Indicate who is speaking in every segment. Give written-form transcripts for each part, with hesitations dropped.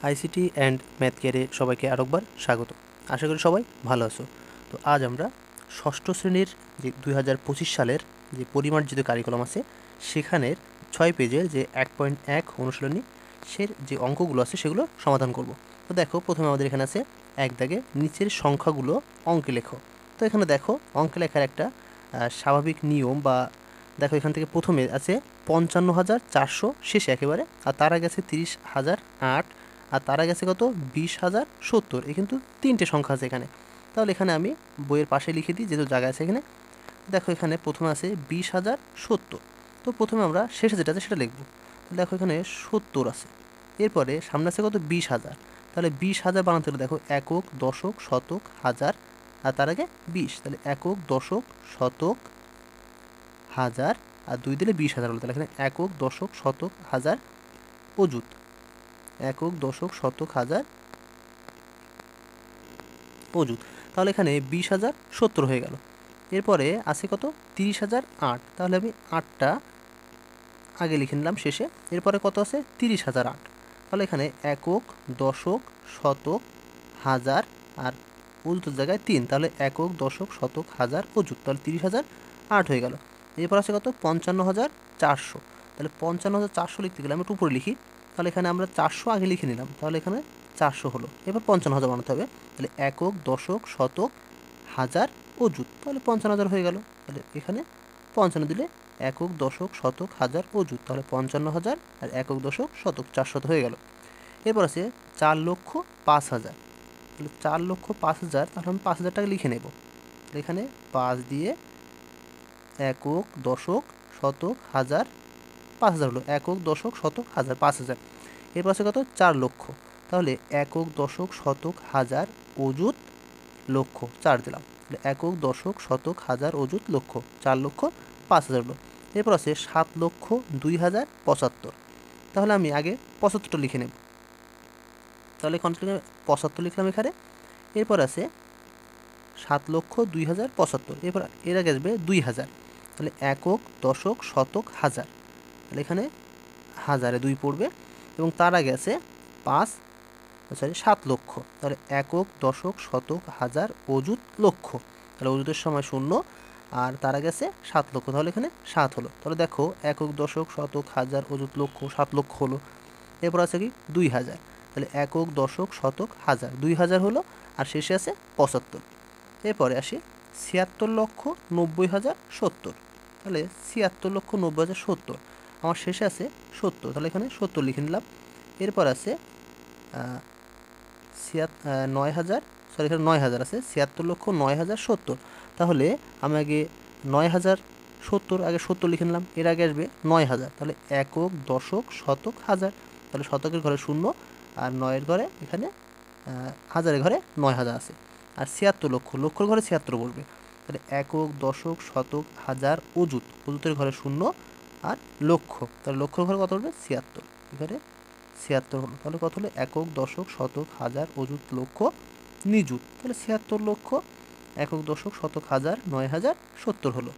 Speaker 1: ICT and math কেয়ারে সবাইকে আরেকবার স্বাগত। আশা করি সবাই ভালো আছো। তো আজ আমরা ষষ্ঠ শ্রেণীর যে 2025 সালের যে পরিমার্জিত কারিকুলাম আছে সেখানের 6 পেজের যে 1.1 অনুশীলনী যে অঙ্কগুলো আছে সেগুলো সমাধান করব। তো দেখো, প্রথমে আমাদের এখানে আছে এক দাগে নিচের সংখ্যাগুলো অঙ্কে লেখো। তো এখানে দেখো অঙ্কে লেখার একটা স্বাভাবিক নিয়ম বা দেখো, এখান থেকে প্রথমে আছে 55,400 শেষে একেবারে, আর তার আগে আছে 30,008, আর তারা গেছে কত 20,070। এ কিন্তু তিনটে সংখ্যা আছে এখানে। তাহলে এখানে আমি বইয়ের পাশে লিখে দিই, যেহেতু জায়গা আছে এখানে। দেখো এখানে প্রথমে আছে 20,070। তো প্রথমে আমরা শেষে যেটা আছে সেটা লিখবো। দেখো এখানে 70 আছে, এরপরে সামনে আছে কত 20,000। তাহলে 20,000 বানাতে হলে দেখো একক, দশক, শতক, হাজার, আর তার আগে 20। তাহলে একক, দশক, শতক, হাজার, আর 2 দিলে 20,000 হলো। তাহলে এখানে একক, দশক, শতক, হাজার, অযুত। একক, দশক, শতক, হাজার, অযুত। তাহলে এখানে 20,070 হয়ে গেল। এরপরে আছে কত 30,008। তাহলে আমি 8টা আগে লিখে নিলাম শেষে। এরপরে কত আছে 30,008। তাহলে এখানে একক, দশক, শতক, হাজার, আর অযুতের জায়গায় 3। তাহলে একক, দশক, শতক, হাজার, অযুত। তাহলে 30,008 হয়ে গেল। এরপর আছে কত 55,400। তাহলে 55,400 লিখতে গেলে আমি একটু উপরে লিখি। তাহলে এখানে আমরা 400 আগে লিখে নিলাম। তাহলে এখানে 400 হলো। এবার 55,000 বানাতে হবে। তাহলে একক, দশক, শতক, হাজার, অযুত। তাহলে 55,000 হয়ে গেল। তাহলে এখানে 55 দিলে একক, দশক, শতক, হাজার, অযুত। তাহলে 55,000 আর একক, দশক, শতক 400 হয়ে গেল। এরপর আছে 4,05,000। তাহলে 4,05,000, তাহলে আমি 5,000 টাকা লিখে নেব। এখানে 5 দিয়ে একক, দশক, শতক, হাজার, 5,000 হলো। একক, দশক, শতক, হাজার, 5,000। এরপর আছে কত 4 লক্ষ। তাহলে একক, দশক, শতক, হাজার, অযুত, লক্ষ 4 দিলাম। তাহলে একক, দশক, শতক, হাজার, অযুত, লক্ষ 4,05,000 হলো। এরপর আছে 7,02,075। তাহলে আমি আগে 75টা লিখে নেব। তাহলে এখন 75 লিখলাম এখানে। এরপর আছে 7,02,075। এরপর এর আগে আসবে 2,000। তাহলে একক, দশক, শতক, হাজার। তাহলে এখানে হাজারে 2 পড়বে, এবং তার আগে আছে 7 লক্ষ। তাহলে একক, দশক, শতক, হাজার, অযুত, লক্ষ। তাহলে অযুতের সময় 0, আর তার আগে আছে 7 লক্ষ। তাহলে এখানে 7 হলো। তাহলে দেখো একক, দশক, শতক, হাজার, অযুত, লক্ষ 7 লক্ষ হলো। এরপর আছে কি 2,000। তাহলে একক, দশক, শতক, হাজার, 2,000 হলো, আর শেষে আছে 75। এরপরে আসি 76,90,070। তাহলে 76,90,070, আমার শেষে আছে 70। তাহলে এখানে 70 লিখে নিলাম। এরপর আছে 9,000, সরি এখানে 9,000 আছে। 76,09,070। তাহলে আমি আগে 9,070 আগে 70 লিখে নিলাম। এর আগে আসবে 9,000। তাহলে একক, দশক, শতক, হাজার। তাহলে শতকের ঘরে 0, আর 9-এর ঘরে এখানে হাজারের ঘরে 9,000 আছে। আর 76 লক্ষ, লক্ষর ঘরে 76 পড়বে। তাহলে একক, দশক, শতক, হাজার, অযুত, অযুতের ঘরে 0, আর লক্ষ। তাহলে লক্ষর ঘরে কত পড়বে 76। এখানে 76 হলো। তাহলে কত হলো একক, দশক, শতক, হাজার, অযুত, লক্ষ, নিযুত। তাহলে 76 লক্ষ, একক, দশক, শতক, হাজার, 9,070 হলো।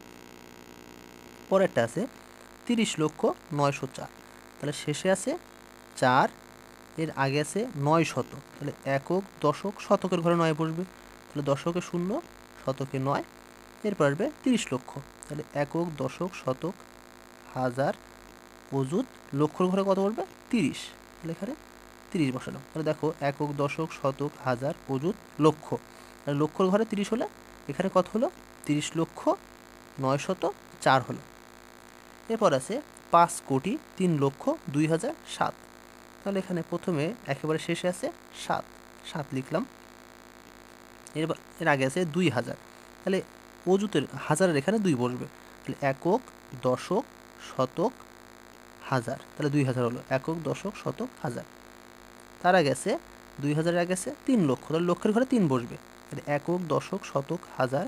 Speaker 1: পরেরটা আছে 30,09,004। তাহলে শেষে আছে 4, এর আগে আছে 900। তাহলে একক, দশক, শতকের ঘরে 9 বসবে। তাহলে দশকে 0, শতকে 9। এরপর আসবে 30 লক্ষ। তাহলে একক, দশক, শতক, হাজার, অযুত, লক্ষর ঘরে কত পড়বে 30। তাহলে এখানে 30 বসালাম। তাহলে দেখো একক, দশক, শতক, হাজার, অযুত, লক্ষ। তাহলে লক্ষর ঘরে 30 হলে এখানে কত হলো 30,09,004 হলো। এরপর আছে 5,03,02,007। তাহলে এখানে প্রথমে একেবারে শেষে আছে 7 লিখলাম। এর আগে আছে 2,000। তাহলে অযুতের হাজারের এখানে 2 বসবে। তাহলে একক, দশক, শতক, হাজার। তাহলে 2,000 হলো। একক, দশক, শতক, হাজার। তার আগে আছে 2,000-এর আগে আছে 3 লক্ষ। তাহলে লক্ষের ঘরে 3 বসবে। তাহলে একক, দশক, শতক, হাজার,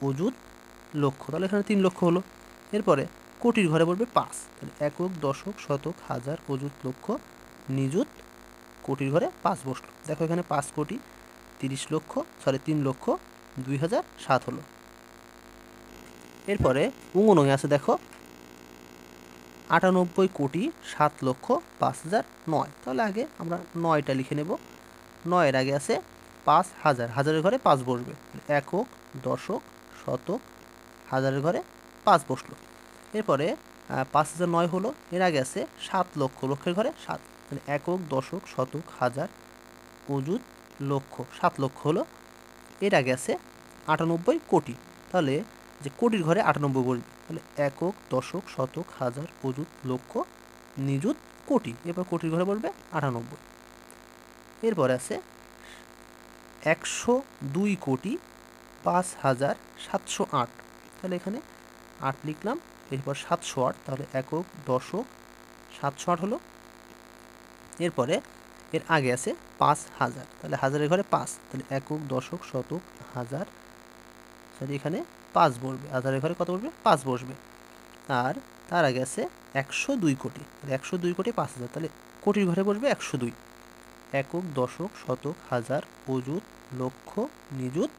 Speaker 1: অযুত, লক্ষ। তাহলে এখানে 3 লক্ষ হলো। এরপরে কোটির ঘরে পড়বে 5। তাহলে একক, দশক, শতক, হাজার, অযুত, লক্ষ, নিযুত, কোটির ঘরে 5 বসলো। দেখো এখানে 5,03,02,007 হলো। এরপরে অঙ্গনঙে আছে দেখো 98,7,05,009। তাহলে আগে আমরা 9টা লিখে নেব। 9-এর আগে আছে 5,000, হাজারের ঘরে 5 বসবে, একক, দশক, শতক, হাজারের ঘরে 5 বসলো। এরপরে 5,009 হলো, এর আগে আছে 7 লক্ষ, লক্ষের ঘরে 7, মানে একক, দশক, শতক, হাজার, অযুত, লক্ষ, 7 লক্ষ হলো। এর আগে আছে 98 কোটি, তাহলে যে কোটির ঘরে 98 বসবে, তাহলে একক, দশক, শতক, হাজার, অযুত, লক্ষ, নিযুত, কোটি। এবার কোটির ঘরে বসবে 98। এরপরে আছে 102,05,708, তাহলে এখানে 8 লিখলাম, এরপর 708, তাহলে একক, দশক, 708 হলো। এরপরে এর আগে আছে 5,000, তাহলে হাজারের ঘরে 5, তাহলে একক, দশক, শতক, হাজার, সরি এখানে 5 বসবে, হাজারের ঘরে কত বসবে? 5 বসবে। আর তার আগে আছে 102 কোটি, তাহলে 102 কোটি 5,000, তাহলে কোটির ঘরে বসবে 102, একক, দশক, শতক, হাজার, অযুত, লক্ষ, নিযুত,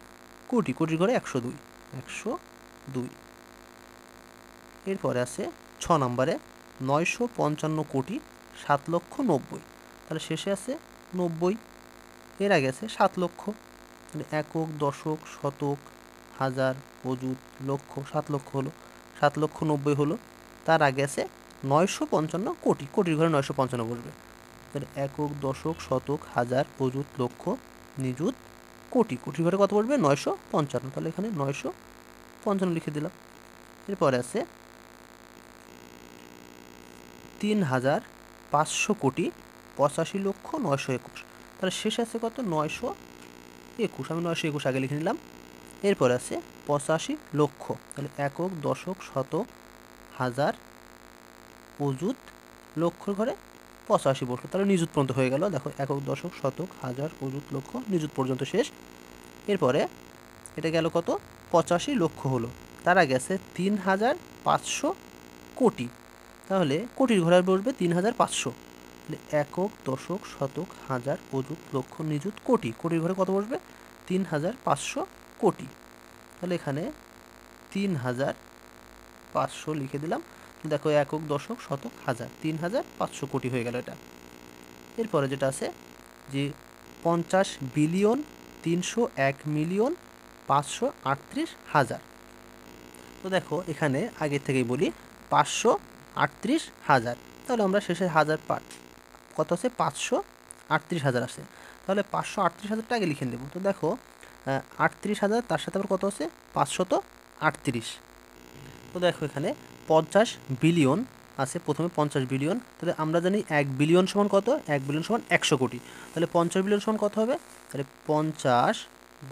Speaker 1: কোটি, কোটির ঘরে 102, 102। এরপরে আছে 6 নম্বরে 955,07,90,, তাহলে শেষে আছে 90, এর আগে আছে 7 লক্ষ, তাহলে একক, দশক, শতক, হাজার, অযুত, লক্ষ, 7 লক্ষ হলো, 7,90,000 হলো। তার আগে আছে 955 কোটি, কোটির ঘরে 955 বসবে, তাহলে একক, দশক, শতক, হাজার, অযুত, লক্ষ, নিযুত, কোটি, কোটির ঘরে কত বসবে? 955, তাহলে এখানে 955 লিখে দিলাম। এরপরে আছে 3,500 কোটি 85,09,21, তাহলে শেষ আছে কত? 921, আমি 921 আগে লিখে নিলাম। এরপরে আছে 85 লক্ষ, তাহলে একক, দশক, শতক, হাজার, অযুত, লক্ষর ঘরে 85 বসলো, তাহলে নিযুত পর্যন্ত হয়ে গেল। দেখো, একক, দশক, শতক, হাজার, অযুত, লক্ষ, নিযুত পর্যন্ত শেষ। এরপরে এটা গেল কত? 85 লক্ষ হলো। তার আগে আছে 3,500 কোটি, তাহলে কোটির ঘরে বসবে 3,500, তাহলে একক, দশক, শতক, হাজার, অযুত, লক্ষ, নিযুত, কোটি, কোটির ঘরে কত বসবে? 3,500 কোটি, তাহলে এখানে 3,500 লিখে দিলাম। দেখো, একক, দশক, শতক, হাজার, 3,500 কোটি হয়ে গেল এটা। এরপরে যেটা আছে যে 50,301,538,000, তো দেখো এখানে আগে থেকেই বলি 538,000, তাহলে আমরা শেষে হাজার কত আছে? 538,000 আছে, তাহলে 538,000টা আগে লিখে দেবো। তো দেখো 38,000, তার সাথে আবার কত আছে? 538। তো দেখো এখানে 50 বিলিয়ন আছে, প্রথমে 50 বিলিয়ন, তাহলে আমরা জানি 1 বিলিয়ন সমান কত? 1 বিলিয়ন সমান 100 কোটি, তাহলে 50 বিলিয়ন সমান কত হবে? তাহলে 50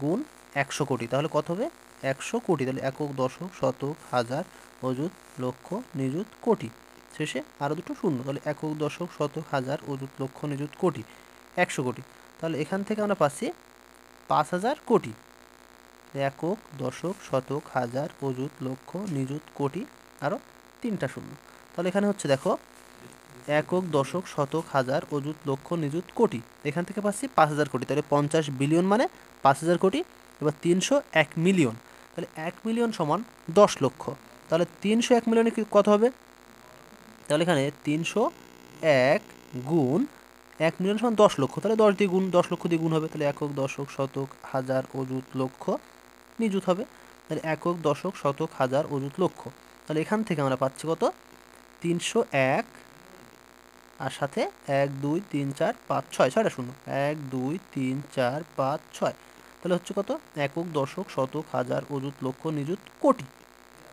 Speaker 1: গুণ 100 কোটি, তাহলে কত হবে? 100 কোটি, তাহলে একক, দশক, শতক, হাজার, অযুত, লক্ষ, নিযুত, কোটি, শেষে আরও দুটো শূন্য, তাহলে একক, দশক, শতক, হাজার, অযুত, লক্ষ, নিযুত, কোটি, 100 কোটি। তাহলে এখান থেকে আমরা পাচ্ছি 5,000 কোটি, একক, দশক, শতক, হাজার, অযুত, লক্ষ, নিযুত, কোটি, আরও 3টা শূন্য। তাহলে এখানে হচ্ছে দেখো একক, দশক, শতক, হাজার, অযুত, লক্ষ, নিযুত, কোটি, এখান থেকে পাচ্ছি 5,000 কোটি, তাহলে 50 বিলিয়ন মানে 5,000 কোটি। এবার 301 মিলিয়ন, তাহলে 1 মিলিয়ন সমান 10 লক্ষ, তাহলে 301 মিলিয়নে কত হবে? তাহলে এখানে 301 গুণ 1 মিলিয়ন সমান 10 লক্ষ, তাহলে 10 দিয়ে গুণ, 10 লক্ষ দিয়ে গুণ হবে, তাহলে একক, দশক, শতক, হাজার, অযুত, লক্ষ, নিযুত হবে, তাহলে একক, দশক, শতক, হাজার, অযুত, লক্ষ, তাহলে এখান থেকে আমরা পাচ্ছি কত? 301, আর সাথে 1 2 3 4 5 6, 6টা শূন্য, 1 2 3 4 5 6, তাহলে হচ্ছে কত? একক, দশক, শতক, হাজার, অযুত, লক্ষ, নিযুত, কোটি,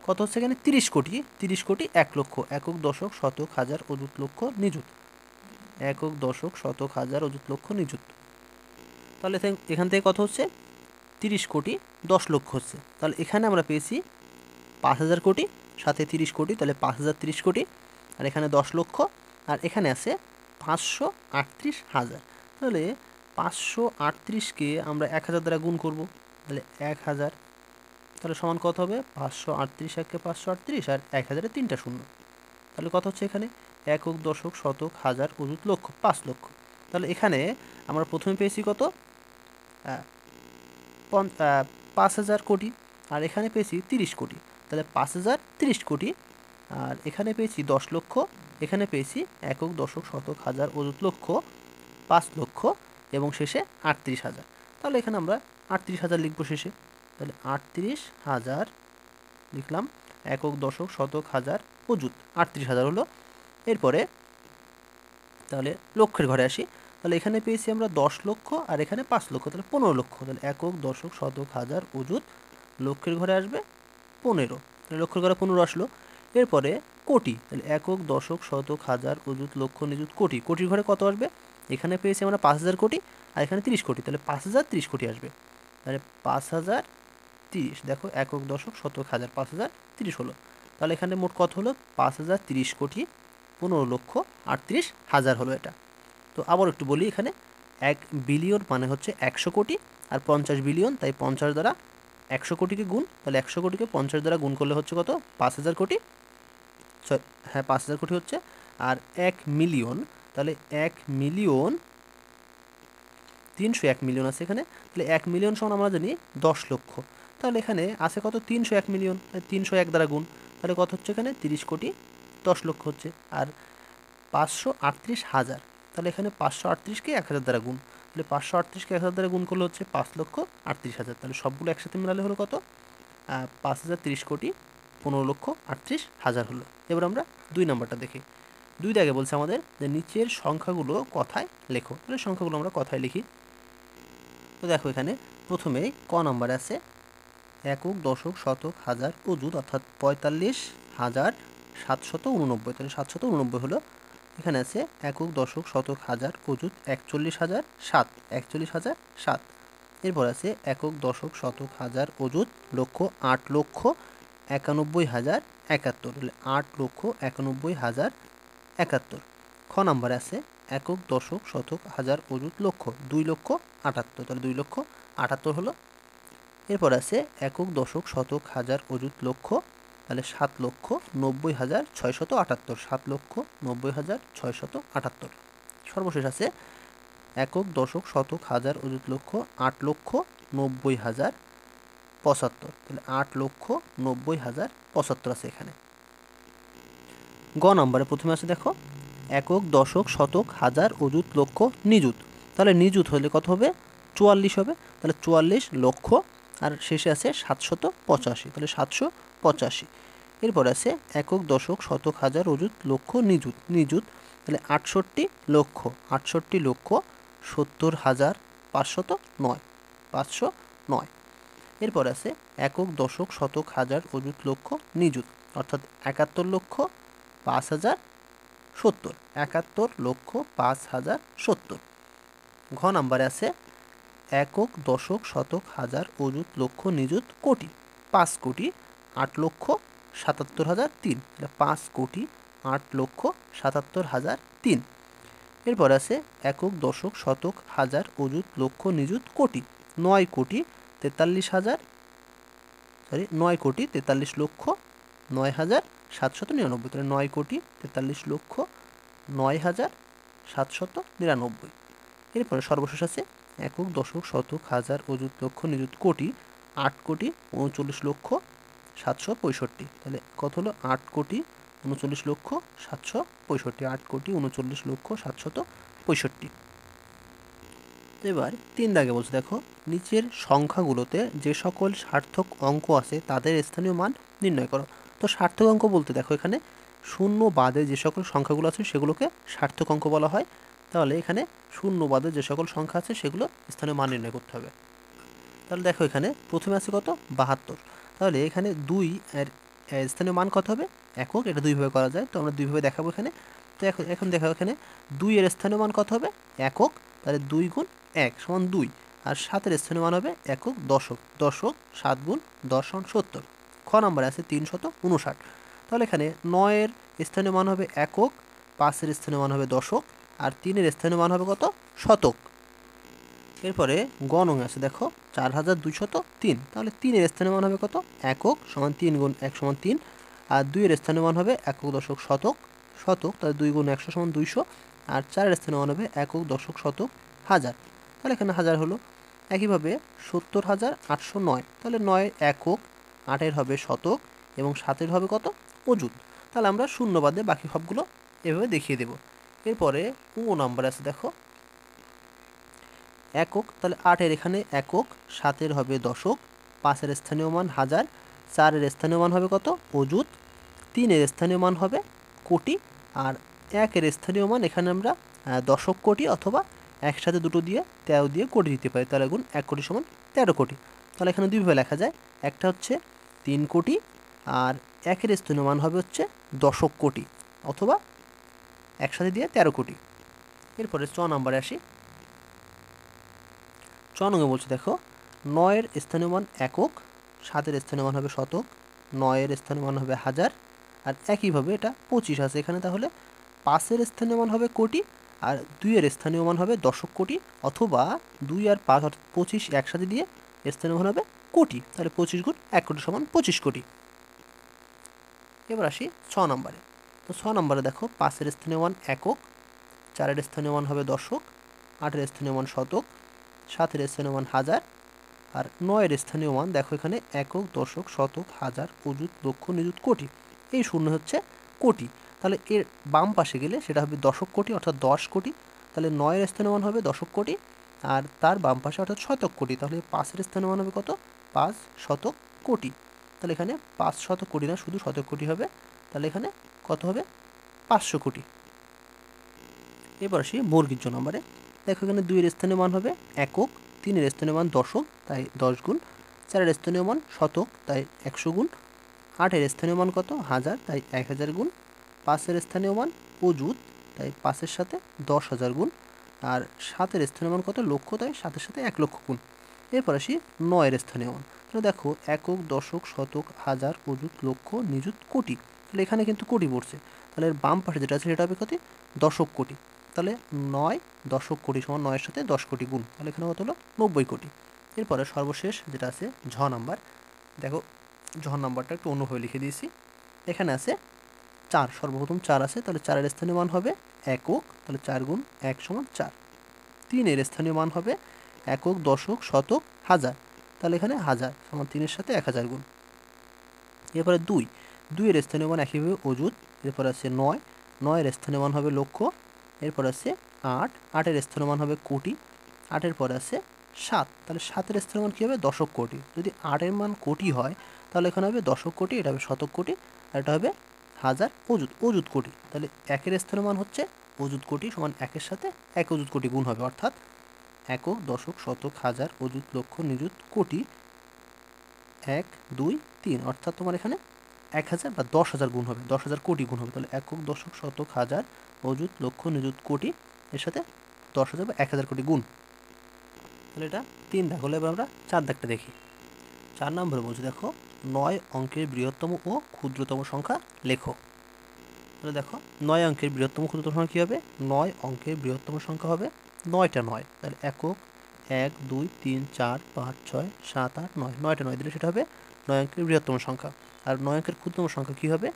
Speaker 1: কত হচ্ছে এখানে? 30 কোটি, 30 কোটি 1 লক্ষ, একক, দশক, শতক, হাজার, অযুত, লক্ষ, নিযুত, একক, দশক, শতক, হাজার, অযুত, লক্ষ, নিযুত, তাহলে এখান থেকে কত হচ্ছে? 30 কোটি 10 লক্ষ হচ্ছে, তাহলে এখানে আমরা পেয়েছি 5,000 কোটি, সাথে 30 কোটি, তাহলে 5,030 কোটি, আর এখানে 10 লক্ষ, আর এখানে আছে 538,000, তাহলে 538কে আমরা 1,000 দ্বারা গুণ করব, তাহলে 1,000, তাহলে সমান কত হবে? 538, একে 538, আর 1,000-এ 3টা শূন্য, তাহলে কত হচ্ছে এখানে? একক, দশক, শতক, হাজার, অযুত, লক্ষ, 5 লক্ষ, তাহলে এখানে আমরা প্রথমে পেয়েছি কত? 5,000 কোটি, আর এখানে পেয়েছি 30 কোটি, তাহলে 5,030 কোটি আর এখানে পেয়েছি 10 লক্ষ, এখানে পেয়েছি একক, দশক, শতক, হাজার, অযুত, লক্ষ, 5 লক্ষ এবং শেষে 38,000। তাহলে এখানে আমরা 38,000 লিখবো শেষে। তাহলে 38,000 লিখলাম, একক, দশক, শতক, হাজার, অযুত, 38,000 হলো। এরপরে তাহলে লক্ষের ঘরে আসি। তাহলে এখানে পেয়েছি আমরা 10 লক্ষ আর এখানে 5 লক্ষ, তাহলে 15 লক্ষ। তাহলে একক, দশক, শতক, হাজার, অযুত, লক্ষের ঘরে আসবে 15, তাহলে লক্ষের ঘরে 15 আসলো। এরপরে কোটি, তাহলে একক, দশক, শতক, হাজার, অযুত, লক্ষ, নিযুত, কোটি, কোটির ঘরে কত আসবে? এখানে পেয়েছি আমরা 5,000 কোটি আর এখানে 30 কোটি, তাহলে 5,030 কোটি আসবে। তাহলে 5,030, দেখো একক, দশক, শতক, হাজার, 5,030 হলো। তাহলে এখানে মোট কত হলো? 5,030 কোটি 15 লক্ষ 38,000 হলো এটা। তো আবার একটু বলি, এখানে 1 বিলিয়ন মানে হচ্ছে 100 কোটি আর 50 বিলিয়ন, তাই 50 দ্বারা 100 কোটিকে গুণ, তাহলে 100 কোটিকে 50 দ্বারা গুণ করলে হচ্ছে কত? 5,000 কোটি। হ্যাঁ 5,000 কোটি হচ্ছে। আর 1 মিলিয়ন, তাহলে 1 মিলিয়ন 301 মিলিয়ন আছে এখানে, তাহলে 1 মিলিয়ন সমান আমরা জানি 10 লক্ষ। তাহলে এখানে আছে কত? 301 মিলিয়ন, 301 দ্বারা গুণ, তাহলে কত হচ্ছে এখানে? 30 কোটি 10 লক্ষ হচ্ছে। আর 538,000, তাহলে এখানে 538কে 1,000 দ্বারা গুণ, তাহলে 538কে 1,000 দ্বারা গুণ করলে হচ্ছে 5,38,000। তাহলে সবগুলো একসাথে মেলালে হলো কত? 5,030 কোটি 15 লক্ষ 38,000 হলো। এবার আমরা 2 নাম্বারটা দেখি। 2 দাগে বলছে আমাদের যে নিচের সংখ্যাগুলো কথায় লেখো। তাহলে সংখ্যাগুলো আমরা কথায় লিখি। তো দেখো এখানে প্রথমেই ক নাম্বারে আছে একক, দশক, শতক, হাজার, অযুত, অর্থাৎ 45,789, তাহলে 789 হলো। এখানে আছে একক, দশক, শতক, হাজার, অযুত 41,007, 41,007। এরপর আছে একক, দশক, শতক, হাজার, অযুত, লক্ষ 8,91,071, তাহলে 8,91,071। খ নাম্বারে আছে একক, দশক, শতক, হাজার, অযুত, লক্ষ 2,78,000, তাহলে 2,78,000 হলো। এরপর আছে একক, দশক, শতক, হাজার, অযুত, লক্ষ, তাহলে 7,90,678, 7,90,678। সর্বশেষ আছে একক, দশক, শতক, হাজার, অযুত, লক্ষ 8,90,075, তাহলে 8,90,075 আছে এখানে। গ নাম্বারে প্রথমে আছে দেখো একক, দশক, শতক, হাজার, অযুত, লক্ষ, নিযুত। তাহলে নিযুত হলে কত হবে? 44 হবে, তাহলে 44 লক্ষ। আর শেষে আছে 785, তাহলে 785। এরপর আছে একক, দশক, শতক, হাজার, অযুত, লক্ষ, নিযুত, নিযুত, তাহলে 68 লক্ষ, 68 লক্ষ 70,509, 509। এরপর আছে একক, দশক, শতক, হাজার, অযুত, লক্ষ, নিযুত, অর্থাৎ 71 লক্ষ 5,070, 71 লক্ষ 5,070। ঘ নাম্বারে আছে একক, দশক, শতক, হাজার, অযুত, লক্ষ, নিযুত, কোটি 5,78,77,003, 5,78,77,003। এরপর আছে একক, দশক, শতক, হাজার, অযুত, লক্ষ, নিযুত, কোটি 9,43,000, 9,43 লক্ষ 9,799, তাহলে 9,43 লক্ষ 9,799। এরপরে সর্বশেষ আছে একক, দশক, শতক, হাজার, অযুত, লক্ষ, নিযুত, কোটি 8,39 লক্ষ 765, তাহলে কত হলো? 8,39 লক্ষ 765, 8,39 লক্ষ 765। এবার 3 দাগে বলছে দেখো নিচের সংখ্যাগুলোতে যে সকল সার্থক অঙ্ক আছে তাদের স্থানীয় মান নির্ণয় করো। তো সার্থক অঙ্ক বলতে দেখো এখানে শূন্য বাদে যে সকল সংখ্যাগুলো আছে সেগুলোকে সার্থক অঙ্ক বলা হয়। তাহলে এখানে শূন্য বাদে যে সকল সংখ্যা আছে সেগুলো স্থানীয় মান নির্ণয় করতে হবে। তাহলে দেখো এখানে প্রথমে আছে কত? 72। তাহলে এখানে 2 এর স্থানীয় মান কত হবে? একক। এটা 2 ভাবে করা যায়, তো আমরা 2 ভাবে দেখাবো এখানে। তো এখন দেখো এখানে 2 এর স্থানীয় মান কত হবে? একক। তাহলে 2 গুণ 1 সমান 2। আর 7 এর স্থানীয় মান হবে একক, দশক, দশক 7 গুণ 10 সমান 70। খ নম্বরে আছে 359। তাহলে এখানে 9 এর স্থানীয় মান হবে একক, 5 এর স্থানীয় মান হবে দশক, আর 3 এর স্থানীয় মান হবে কত? শতক। এরপরে গ নং আছে দেখো 4,203। তাহলে 3 এর স্থানীয় মান হবে কত? একক সমান 3 গুণ 1 সমান 3। আর 2 এর স্থানীয় মান হবে একক, দশক, শতক, শতক, তাহলে 2 গুণ 100 সমান 200। আর 4 এর স্থানীয় মান হবে একক, দশক, শতক, হাজার, তাহলে এখানে হাজার হলো। একইভাবে 70,809। তাহলে 9 এর একক, 8 এর হবে শতক এবং 7 এর হবে কত? অযুত। তাহলে আমরা শূন্য বাদে বাকি সবগুলো এভাবে দেখিয়ে দেব। এরপরে 15 নম্বর আছে দেখো একক, তাহলে 8-এর এখানে একক, 7-এর হবে দশক, 5-এর স্থানীয় মান হাজার, 4-এর স্থানীয় মান হবে কত অযুত, 3-এর স্থানীয় মান হবে কোটি, আর 1-এর স্থানীয় মান এখানে আমরা দশক কোটি অথবা একসাথে দুটো দিয়ে 13 দিয়ে কোটি দিতে পারি। তাহলে গুণ 1 কোটি সমান 13 কোটি। তাহলে এখানে দুইভাবে লেখা যায়, একটা হচ্ছে 3 কোটি আর 1-এর স্থানীয় মান হবে হচ্ছে দশক কোটি অথবা একসাথে দিয়ে 13 কোটি। এরপরে 6 নম্বরে আসি। 6 নঙ্গে বলছে দেখো 9-এর স্থানীয় মান একক, 7-এর স্থানীয় মান হবে শতক, 9-এর স্থানীয় মান হবে হাজার, আর একইভাবে এটা 25 আছে এখানে, তাহলে 5-এর স্থানীয় মান হবে কোটি আর 2-এর স্থানীয় মান হবে দশক কোটি অথবা 2 আর 5 অর্থাৎ 25 একসাথে দিয়ে স্থানীয় মান হবে কোটি। তাহলে 25 গুণ 1 কোটি সমান 25 কোটি। এবার আসি 6 নম্বরে। তো 6 নম্বরে দেখো 5-এর স্থানীয় মান একক, 4-এর স্থানীয় মান হবে দশক, 8-এর স্থানীয় মান শতক, 7-এর স্থানীয় মান হাজার, আর 9-এর স্থানীয় মান দেখো এখানে একক, দশক, শতক, হাজার, অযুত, লক্ষ, নিযুত, কোটি। এই শূন্য হচ্ছে কোটি। তাহলে এর বাম পাশে গেলে সেটা হবে দশক কোটি অর্থাৎ 10 কোটি। তাহলে 9-এর স্থানীয় মান হবে দশক কোটি আর তার বাম পাশে অর্থাৎ শতক কোটি। তাহলে 5-এর স্থানীয় মান হবে কত 5 শতক কোটি। তাহলে এখানে 5 শতক কোটি না, শুধু শতক কোটি হবে। তাহলে এখানে কত হবে 500 কোটি। এবার আসি বর্গীয় নম্বরে। দেখো এখানে 2-এর স্থানীয় মান হবে একক, 3-এর স্থানীয় মান দশক তাই 10 গুণ, 4-এর স্থানীয় মান শতক তাই 100 গুণ, 8-এর স্থানীয় মান কত হাজার তাই 1000 গুণ, 5-এর স্থানীয় মান অযুত তাই 5-এর সাথে 10,000 গুণ, আর 7-এর স্থানীয় মান কত লক্ষ তাই 7-এর সাথে 1 লক্ষ গুণ। এরপর আসি 9-এর স্থানীয় মান। তাহলে দেখো একক, দশক, শতক, হাজার, অযুত, লক্ষ, নিযুত, কোটি। তাহলে এখানে কিন্তু কোটি পড়ছে। তাহলে এর বাম পাশে যেটা আছে সেটা হবে কত দশক কোটি। তাহলে 9 দশক কোটি সমান 9-এর সাথে 10 কোটি গুণ। তাহলে এখানে কত হলো 90 কোটি। এরপরে সর্বশেষ যেটা আছে ঝ নাম্বার। দেখো ঝ নাম্বারটা একটু অন্যভাবে লিখে দিয়েছি। এখানে আছে 4, সর্বপ্রথম 4 আছে, তাহলে 4-এর স্থানীয় মান হবে একক, তাহলে 4 গুণ 1 সমান 4। 3-এর স্থানীয় মান হবে একক, দশক, শতক, হাজার, তাহলে এখানে হাজার সমান 3-এর সাথে 1000 গুণ। এরপরে 2-এর স্থানীয় মান একইভাবে অযুত। এরপর আছে 9-এর স্থানীয় মান হবে লক্ষ। এরপর আছে 8-এর স্থানীয় মান হবে কোটি। 8-এর পরে আছে 7, তাহলে 7-এর স্থানীয় মান কী হবে দশক কোটি। যদি 8-এর মান কোটি হয় তাহলে এখানে হবে দশক কোটি, এটা হবে শতক কোটি, আর এটা হবে হাজার অযুত কোটি। তাহলে 1-এর স্থানীয় মান হচ্ছে অযুত কোটি সমান 1-এর সাথে 1 অযুত কোটি গুণ হবে, অর্থাৎ একক, দশক, শতক, হাজার, অযুত, লক্ষ, নিযুত, কোটি 1 2 3, অর্থাৎ তোমার এখানে 1000 বা 10,000 গুণ হবে, 10,000 কোটি গুণ হবে। তাহলে একক, দশক, শতক, হাজার, অযুত, লক্ষ, নিযুত, কোটি এর সাথে 10,000 বা 1000 কোটি গুণ। তাহলে এটা 3 দাগ হলো। এবার আমরা 4 দাগটা দেখি। 4 নম্বরে বলছে দেখো 9 অঙ্কের বৃহত্তম ও ক্ষুদ্রতম সংখ্যা লেখো। তাহলে দেখো 9 অঙ্কের বৃহত্তম ক্ষুদ্রতম সংখ্যা কী হবে 9 অঙ্কের বৃহত্তম সংখ্যা হবে 9টা 9। তাহলে একক 1 2 3 4 5 6 7 8 9, 9টা 9 দিলে সেটা হবে 9 অঙ্কের বৃহত্তম সংখ্যা। আর 9 অঙ্কের ক্ষুদ্রতম সংখ্যা কী হবে,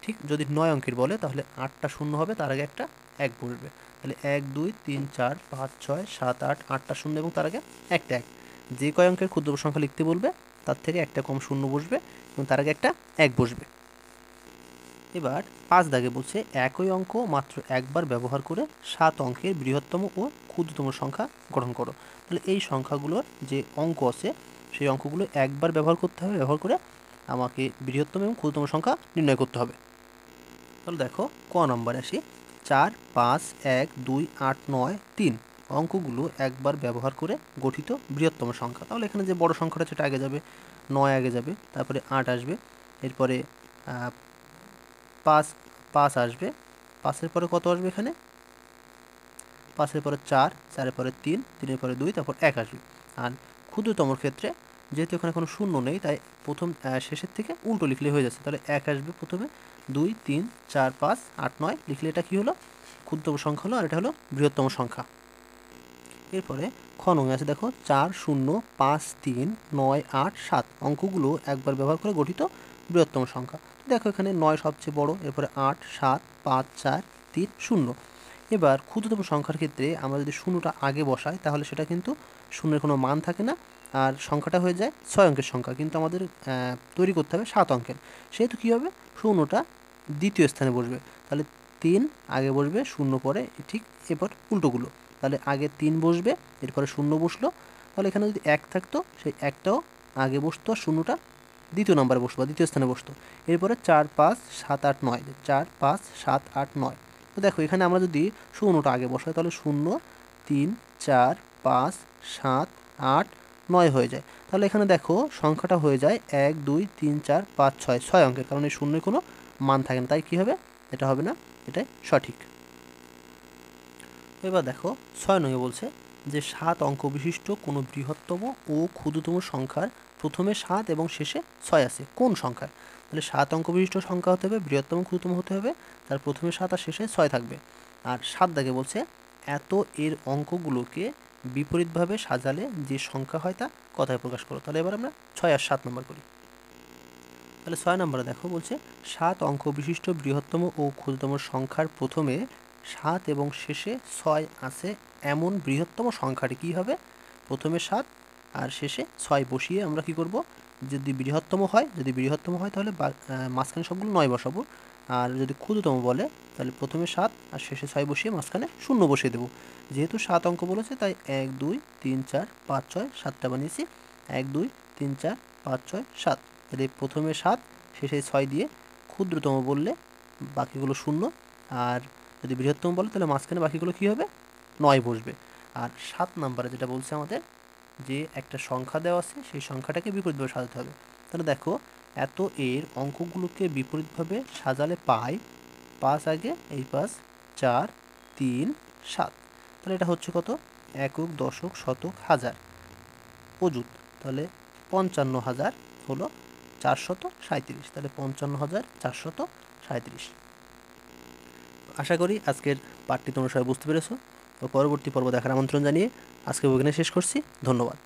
Speaker 1: ঠিক যদি 9 অঙ্কের বলে তাহলে 8টা শূন্য হবে, তার আগে একটা 1 বসবে। তাহলে 1 2 3 4 5 6 7 8, 8টা শূন্য এবং তার আগে একটা 1। যে কয় অঙ্কের ক্ষুদ্রতম সংখ্যা লিখতে বলবে তার থেকে একটা কম শূন্য বসবে এবং তার আগে একটা 1 বসবে। এবার 5 দাগে বলছে একই অঙ্ক মাত্র একবার ব্যবহার করে 7 অঙ্কের বৃহত্তম ও ক্ষুদ্রতম সংখ্যা গঠন করো। তাহলে এই সংখ্যাগুলোর যে অঙ্ক আছে সেই অঙ্কগুলো একবার ব্যবহার করতে হবে, ব্যবহার করে আমাকে বৃহত্তম এবং ক্ষুদ্রতম সংখ্যা নির্ণয় করতে হবে। তাহলে দেখো ক নম্বরে আসি। 4 5 1 2 8 9 3 অঙ্কগুলো একবার ব্যবহার করে গঠিত বৃহত্তম সংখ্যা। তাহলে এখানে যে বড় সংখ্যাটা সেটা আগে যাবে, 9 আগে যাবে, তারপরে 8 আসবে, এরপরে 5 আসবে, 5-এর পরে কত আসবে এখানে 5-এর পরে 4, 4-এর পরে 3, 3-এর পরে 2, তারপর 1 আসবে। আর ক্ষুদ্রতমর ক্ষেত্রে যেহেতু এখানে কোনো শূন্য নেই তাই প্রথম শেষের থেকে উল্টো লিখলে হয়ে যাচ্ছে। তাহলে 1 আসবে প্রথমে, 2 3 4 5 8 9 লিখলে এটা কী হলো ক্ষুদ্রতম সংখ্যা হলো, আর এটা হলো বৃহত্তম সংখ্যা। এরপরে খ নং আছে দেখো 4 0 5 3 9 8 7 অঙ্কগুলো একবার ব্যবহার করে গঠিত বৃহত্তম সংখ্যা। দেখো এখানে 9 সবচেয়ে বড়, এরপরে 8 7 5 4 3 0। এবার ক্ষুদ্রতম সংখ্যার ক্ষেত্রে আমরা যদি শূন্যটা আগে বসাই তাহলে সেটা কিন্তু শূন্যের কোনো মান থাকে না, আর সংখ্যাটা হয়ে যায় 6 অঙ্কের সংখ্যা, কিন্তু আমাদের তৈরি করতে হবে 7 অঙ্কের। সেহেতু কী হবে শূন্যটা দ্বিতীয় স্থানে বসবে। তাহলে 3 আগে বসবে, 0 পরে, ঠিক এরপর উল্টোগুলো। তাহলে আগে 3 বসবে, এরপরে 0 বসলো। তাহলে এখানে যদি 1 থাকতো, সেই 1টাও আগে বসতো আর 0টা দ্বিতীয় নম্বরে বসতো, দ্বিতীয় স্থানে বসতো। এরপরে 4 5 7 8 9, 4 5 7 8 9। তো দেখো এখানে আমরা যদি 0টা আগে বসাই তাহলে 0 3 4 5 7 8 9 হয়ে যায়। তাহলে এখানে দেখো সংখ্যাটা হয়ে যায় 1 2 3 4 5 6, 6 অঙ্কের, কারণ এই শূন্যের কোনো মান থাকে না, তাই কি হবে, এটা হবে না, এটাই সঠিক। এবার দেখো 6 নঙ্গে বলছে যে 7 অঙ্ক বিশিষ্ট কোনো বৃহত্তম ও ক্ষুদ্রতম সংখ্যার প্রথমে 7 এবং শেষে 6 আছে কোন সংখ্যার। তাহলে 7 অঙ্ক বিশিষ্ট সংখ্যা হতে হবে, বৃহত্তম ক্ষুদ্রতম হতে হবে, তার প্রথমে 7 আর শেষে 6 থাকবে। আর 7 দাগে বলছে এত এর অঙ্কগুলোকে বিপরীতভাবে সাজালে যে সংখ্যা হয় তা কথায় প্রকাশ করো। তাহলে এবার আমরা 6 আর 7 নম্বর করি। তাহলে 6 নম্বরে দেখো বলছে 7 অঙ্ক বিশিষ্ট বৃহত্তম ও ক্ষুদ্রতম সংখ্যার প্রথমে 7 এবং শেষে 6 আছে এমন বৃহত্তম সংখ্যাটি কী হবে। প্রথমে 7 আর শেষে 6 বসিয়ে আমরা কি করব, যদি বৃহত্তম হয়, তাহলে মাঝখানে সবগুলো 9 বসাবো। আর যদি ক্ষুদ্রতম বলে তাহলে প্রথমে 7 আর শেষে 6 বসিয়ে মাঝখানে 0 বসিয়ে দেবো। যেহেতু 7 অঙ্ক বলেছে তাই 1 2 3 4 5 6 7টা বানিয়েছি। 1 2 3 4 5 6 7। তাহলে প্রথমে 7 শেষে 6 দিয়ে ক্ষুদ্রতম বললে বাকিগুলো 0, আর যদি বৃহত্তম বলে তাহলে মাঝখানে বাকিগুলো কী হবে, 9 বসবে। আর 7 নম্বরে যেটা বলছে আমাদের যে একটা সংখ্যা দেওয়া আছে সেই সংখ্যাটাকে বিপরীতভাবে সাজাতে হবে। তাহলে দেখো এত এর অঙ্কগুলোকে বিপরীতভাবে সাজালে পাই 5 আগে, এই 5 4 3 7। তাহলে এটা হচ্ছে কত, একক দশক শতক হাজার অযুত। তাহলে 55,000 হলো 437। তাহলে 55,437। আশা করি আজকের পাঠটি তোমরা সবাই বুঝতে পেরেছো। তো পরবর্তী পর্ব দেখার আমন্ত্রণ জানিয়ে আজকে ওখানে শেষ করছি। ধন্যবাদ।